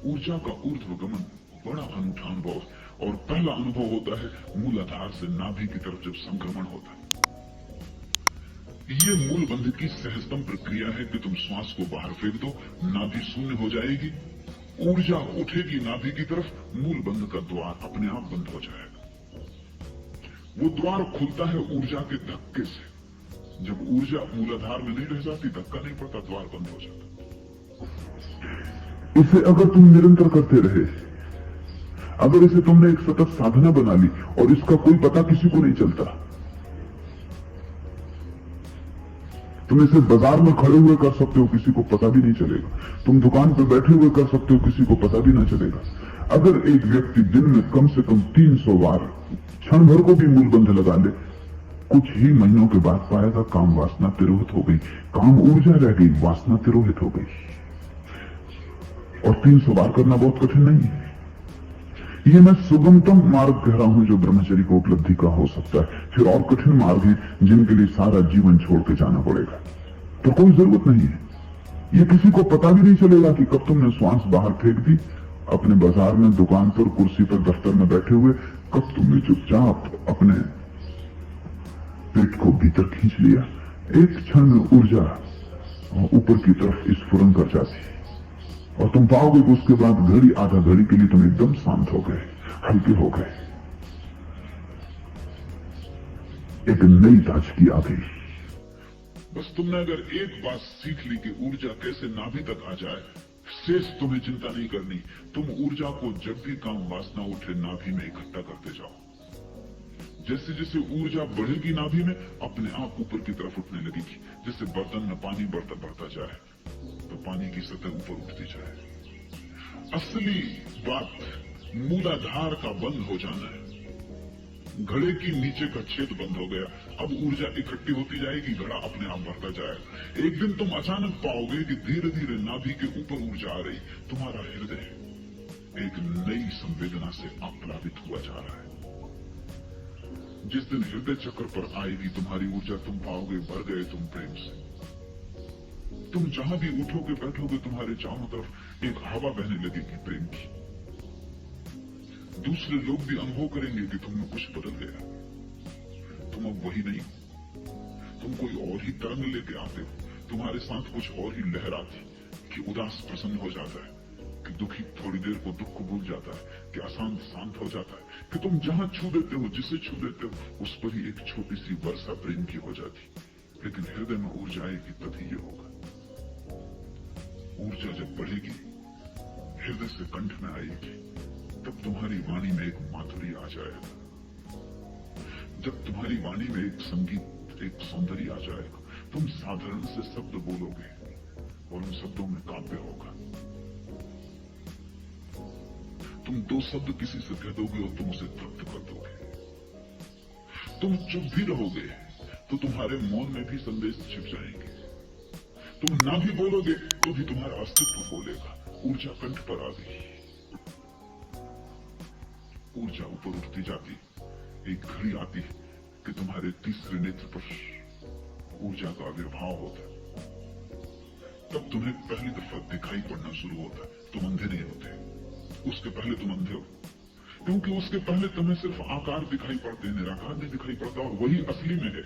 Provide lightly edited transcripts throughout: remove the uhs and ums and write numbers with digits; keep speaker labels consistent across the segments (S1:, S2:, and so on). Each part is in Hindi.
S1: ऊर्जा का ऊर्ध्वगमन बड़ा अनूठा अनुभव, और पहला अनुभव होता है मूलाधार से नाभि की तरफ जब संक्रमण होता है। ये मूल बंध की सहजतम प्रक्रिया है कि तुम श्वास को बाहर फेंक दो, नाभि शून्य हो जाएगी, ऊर्जा उठेगी नाभि की तरफ, मूल बंध का द्वार अपने आप बंद हो जाएगा। वो द्वार खुलता है ऊर्जा के धक्के से। जब ऊर्जा मूलाधार में नहीं रह जाती, धक्का नहीं पड़ता, द्वार बंद हो जाता। इसे अगर तुम निरंतर करते रहे, अगर इसे तुमने एक सतत साधना बना ली और इसका कोई पता किसी को नहीं चलता, तुम इसे बाजार में खड़े हुए कर सकते हो, किसी को पता भी नहीं चलेगा। तुम दुकान पर बैठे हुए कर सकते हो, किसी को पता भी ना चलेगा। अगर एक व्यक्ति दिन में कम से कम 300 बार क्षण भर को भी मूलबंध लगा ले, कुछ ही महीनों के बाद पाएगा काम वासना तिरोहित हो गई, काम ऊर्जा रह गई, वासना तिरोहित हो गई। और 300 बार करना बहुत कठिन नहीं है। ये मैं सुगमतम मार्ग कह रहा हूं जो ब्रह्मचर्य को उपलब्धि का हो सकता है। फिर और कठिन मार्ग हैं जिनके लिए सारा जीवन छोड़ के जाना पड़ेगा, तो कोई जरूरत नहीं है। ये किसी को पता भी नहीं चलेगा कि कब तुमने श्वास बाहर फेंक दी, अपने बाजार में, दुकान पर, कुर्सी पर, दफ्तर में बैठे हुए, कब तुमने चुपचाप अपने पेट को भीतर खींच लिया। एक क्षण में ऊर्जा ऊपर की तरफ स्फुरन कर जाती है और तुम पाओगे कि उसके बाद घड़ी, आधा घड़ी के लिए तुम एकदम शांत हो गए, हल्के हो गए, एक नई ताजगी आ गई। बस तुमने अगर एक बात सीख ली कि ऊर्जा कैसे नाभि तक आ जाए, शेष तुम्हें चिंता नहीं करनी। तुम ऊर्जा को जब भी काम वासना उठे नाभि में इकट्ठा करते जाओ। जैसे जैसे ऊर्जा बढ़ेगी नाभि में, अपने आप ऊपर की तरफ उठने लगेगी। जैसे बर्तन में पानी बढ़ता जाए तो पानी की सतह ऊपर उठती जाए। असली बात मूलाधार का बंद हो जाना है। घड़े की नीचे का छेद बंद हो गया, अब ऊर्जा इकट्ठी होती जाएगी, घड़ा अपने आप बढ़ता जाएगा। एक दिन तुम अचानक पाओगे कि धीरे धीरे नाभि के ऊपर ऊर्जा आ रही, तुम्हारा हृदय एक नई संवेदना से आप्लावित हुआ जा रहा है। जिस दिन हृदय चक्र पर आएगी तुम्हारी ऊर्जा, तुम पाओगे भर गए तुम प्रेम से। तुम जहां भी उठोगे बैठोगे, तुम्हारे चारों तरफ एक हवा बहने लगेगी प्रेम की। दूसरे लोग भी अनुभव करेंगे कि तुम में कुछ बदल गया, तुम अब वही नहीं हो, तुम कोई और ही तरंग लेके आते हो। तुम्हारे साथ कुछ और ही लहर आती कि उदास प्रसन्न हो जाता है, कि दुखी थोड़ी देर को दुख को भूल जाता है, कि अशांत शांत हो जाता है, कि तुम जहां छू देते हो, जिसे छू देते हो, उस पर ही एक छोटी सी वर्षा प्रेम की हो जाती। लेकिन हृदय में ऊर्जा आएगी तभी ये होगा। ऊर्जा जब बढ़ेगी, हृदय से कंठ में आएगी, तब तुम्हारी वाणी में एक माधुर्य आ जाएगा। जब तुम्हारी वाणी में एक संगीत, एक सौंदर्य आ जाएगा, तुम साधारण से शब्द बोलोगे और उन शब्दों में काव्य होगा। तुम दो शब्द किसी से कह दोगे और तुम उसे तृप्त कर दोगे। तुम चुप भी रहोगे तो तुम्हारे मौन में भी संदेश छिप जाएंगे। तुम ना भी बोलोगे तो भी तुम्हारा अस्तित्व बोलेगा। ऊर्जा कंठ पर आ गई, ऊर्जा ऊपर उठती जाती। एक घड़ी आती कि तुम्हारे तीसरे नेत्र पर ऊर्जा का आविर्भाव होता है। तब तुम्हें पहली दफा दिखाई पड़ना शुरू होता है। तुम अंधे नहीं होते, उसके पहले तुम अंधे हो, क्योंकि उसके पहले तुम्हें सिर्फ आकार दिखाई पड़ते, निराकार नहीं दिखाई पड़ता, और वही असली में है।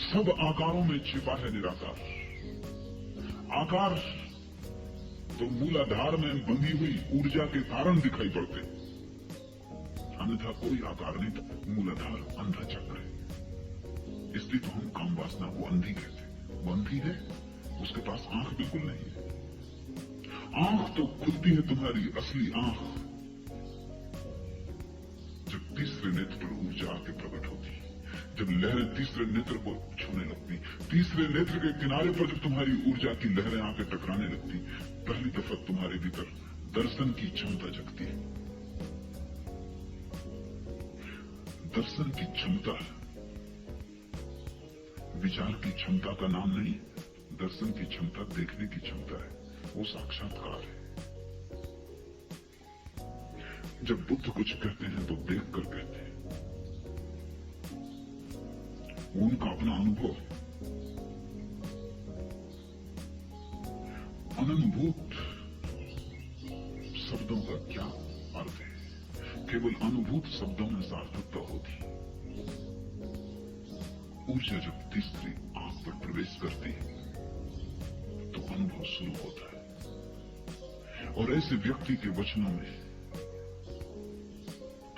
S1: सब आकारों में छिपा है निराकार। आकार तो मूलाधार में बंधी हुई ऊर्जा के कारण दिखाई पड़ते, अन्यथा कोई आकार नहीं था। मूलाधार अंधा चक्र है, इसलिए तो हम काम वासना को अंधी कहते। वो अंधी है, उसके पास आंख बिल्कुल नहीं है। आंख तो खुलती है तुम्हारी असली आंख जब तीसरे नेत्र पर ऊर्जा आके प्रकट होती है, जब लहरें तीसरे नेत्र को छूने लगती, तीसरे नेत्र के किनारे पर जब तुम्हारी ऊर्जा की लहरें आके टकराने लगती, पहली दफा तुम्हारे भीतर दर्शन की क्षमता जगती है। दर्शन की क्षमता विचार की क्षमता का नाम नहीं। दर्शन की क्षमता देखने की क्षमता है, वो साक्षात्कार है। जब बुद्ध कुछ कहते हैं तो देख कर कहते हैं, उनका अपना अनुभव है। अनुभूत शब्दों का क्या अर्थ है? केवल अनुभूत शब्दों में सार्थकता होती है। ऊर्जा जब तीसरी आंख पर प्रवेश करती है तो अनुभव शुरू होता है, और ऐसे व्यक्ति के वचनों में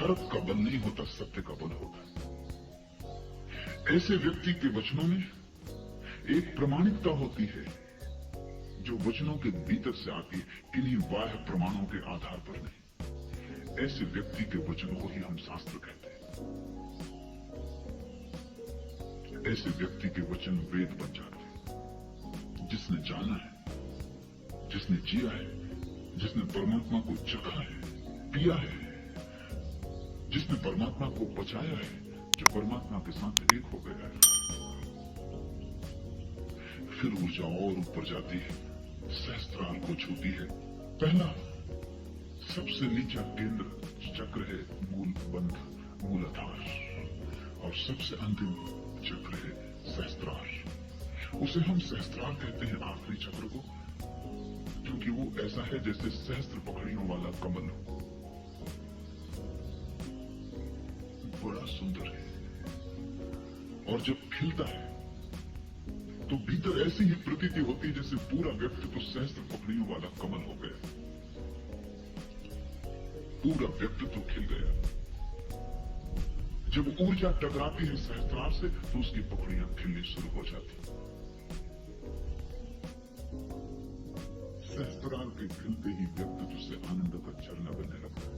S1: तर्क का बल नहीं होता, सत्य का बल होता है। ऐसे व्यक्ति के वचनों में एक प्रामाणिकता होती है जो वचनों के भीतर से आती है, किन्हीं बाह्य प्रमाणों के आधार पर नहीं। ऐसे व्यक्ति के वचन को ही हम शास्त्र कहते हैं। ऐसे व्यक्ति के वचन वेद बन जाते हैं। जिसने जाना है, जिसने जिया है, जिसने परमात्मा को चखा है, पिया है, जिसने परमात्मा को बचाया है, जो परमात्मा के साथ एक हो गया है, फिर ऊर्जा और ऊपर जाती है, सहस्त्रार को छूती है। पहला सबसे नीचा केंद्र चक्र है मूल बंध, मूलाधार, और सबसे अंतिम चक्र है सहस्त्रार। उसे हम सहस्त्रार कहते हैं, आखिरी चक्र को, क्योंकि वो ऐसा है जैसे सहस्त्र पकड़ियों वाला कमल हो। बड़ा सुंदर है, और जब खिलता है तो भीतर ऐसी ही प्रतीति होती है जैसे पूरा व्यक्तित्व तो सहस्त्र पकड़ियों वाला कमल हो गया, पूरा व्यक्तित्व तो खिल गया। जब ऊर्जा टकराती है सहस्त्रार से तो उसकी पकड़ियां खिलनी शुरू हो जाती। सहस्त्रार के खिलते ही व्यक्तित्व से आनंद का झरना बनने लगता है।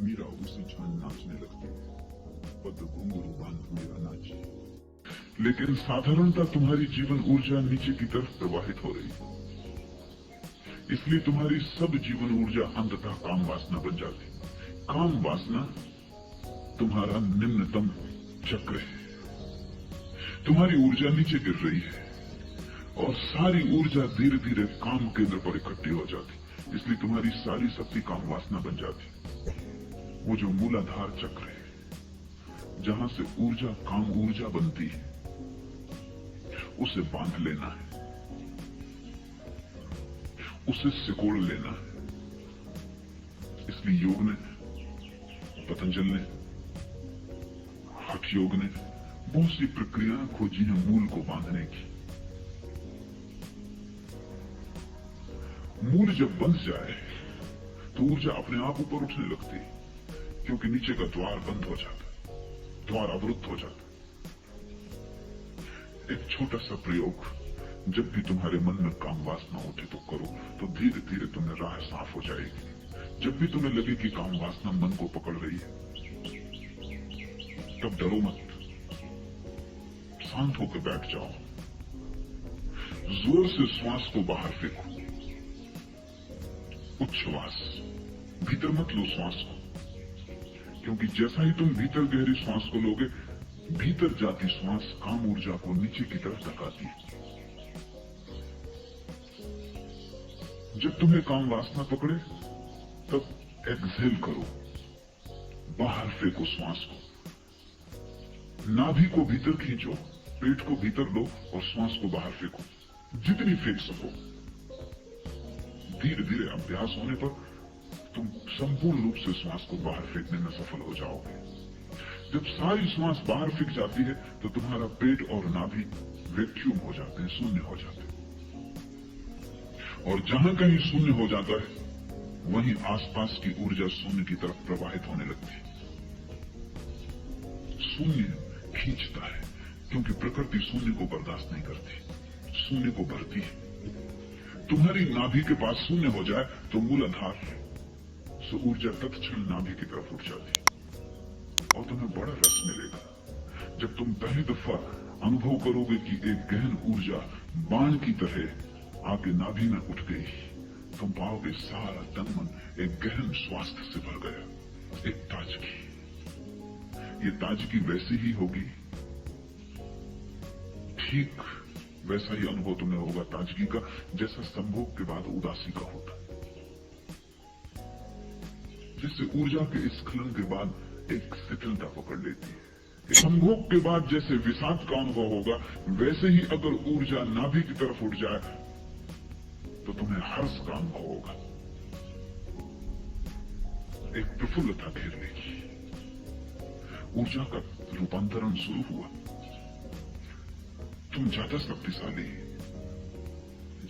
S1: मीरा उसी क्षण नाचने लगती है, पद घुंघरू बांध मेरा नाची। लेकिन साधारणतः तुम्हारी जीवन ऊर्जा नीचे की तरफ प्रवाहित हो रही है, इसलिए तुम्हारी सब जीवन ऊर्जा अंततः काम वासना बन जाती। काम वासना तुम्हारा निम्नतम चक्र है। तुम्हारी ऊर्जा नीचे गिर रही है और सारी ऊर्जा धीरे धीरे काम केंद्र पर इकट्ठी हो जाती, इसलिए तुम्हारी सारी शक्ति काम वासना बन जाती। वो जो मूलाधार चक्र है, जहां से ऊर्जा काम ऊर्जा बनती है, उसे बांध लेना है, उसे सिकोड़ लेना है। इसलिए योग ने, पतंजल ने, हठ योग ने बहुत सी प्रक्रियाएं खोजी हैं मूल को बांधने की। मूल जब बंध जाए तो ऊर्जा अपने आप ऊपर उठने लगती है, क्योंकि नीचे का द्वार बंद हो जाता है, द्वार अवरुद्ध हो जाता है। एक छोटा सा प्रयोग, जब भी तुम्हारे मन में काम वासना उठे तो करो, तो धीरे धीरे तुम्हें राह साफ हो जाएगी। जब भी तुम्हें लगे कि काम वासना मन को पकड़ रही है, तब डरो मत, शांत होकर बैठ जाओ, जोर से श्वास को बाहर फेंको, उच्छ्वास, भीतर मत लो श्वास को, क्योंकि जैसा ही तुम भीतर गहरी श्वास को लोगे, भीतर जाती श्वास काम ऊर्जा को नीचे की तरफ धकाती है। जब तुम्हें काम वासना पकड़े तब एक्सहेल करो, बाहर फेंको श्वास को, नाभि को भीतर खींचो, पेट को भीतर लो और श्वास को बाहर फेंको, जितनी फेंक सको। धीरे धीरे अभ्यास होने पर तुम संपूर्ण रूप से श्वास को बाहर फेंकने में सफल हो जाओगे। जब सारी श्वास बाहर फेंक जाती है तो तुम्हारा पेट और नाभि वैक्यूम हो जाते हैं, शून्य हो जाते हैं, और जहां कहीं शून्य हो जाता है वहीं आसपास की ऊर्जा शून्य की तरफ प्रवाहित होने लगती है। शून्य खींचता है, क्योंकि प्रकृति शून्य को बर्दाश्त नहीं करती, शून्य को भरती है। तुम्हारी नाभि के पास शून्य हो जाए तो मूलाधार से ऊर्जा तत्क्षण नाभि की तरफ उठ जाती है, और तुम्हें बड़ा रस मिलेगा जब तुम पहली दफा अनुभव करोगे कि एक गहन ऊर्जा बाण की तरह आके नाभि में उठ गई। तुम पाओगे सारा तन मन एक गहन स्वास्थ्य से भर गया, एक ताजगी। ये ताजगी वैसी ही होगी, ठीक वैसा ही अनुभव तुम्हें होगा ताजगी का, जैसा संभोग के बाद उदासी का होता है। जैसे ऊर्जा के स्खलन के बाद एक शिथिलता पकड़ लेती है, संभोग के बाद जैसे विषाद का अनुभव होगा, वैसे ही अगर ऊर्जा नाभि की तरफ उठ जाए तो तुम्हें हर्ष का अनुभव होगा, एक प्रफुल्लता घेर लेगी, ऊर्जा का रूपांतरण शुरू हुआ। तुम ज्यादा शक्तिशाली,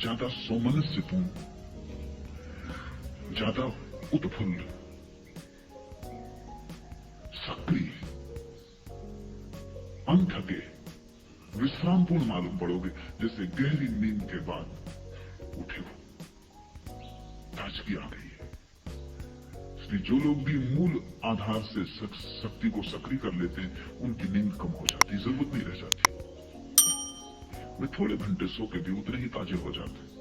S1: ज्यादा सौमनस्यपूर्ण, ज्यादा उत्फुल्ल, सक्रिय, अनथके, विश्रामपूर्ण मालूम पड़ोगे, जैसे गहरी नींद के बाद उठे हो, ताजगी आ गई है। इसलिए जो लोग भी मूल आधार से शक्ति को सक्रिय कर लेते हैं, उनकी नींद कम हो जाती, जरूरत नहीं रह जाती। वे थोड़े घंटे सो के भी उतने ही ताजे हो जाते हैं।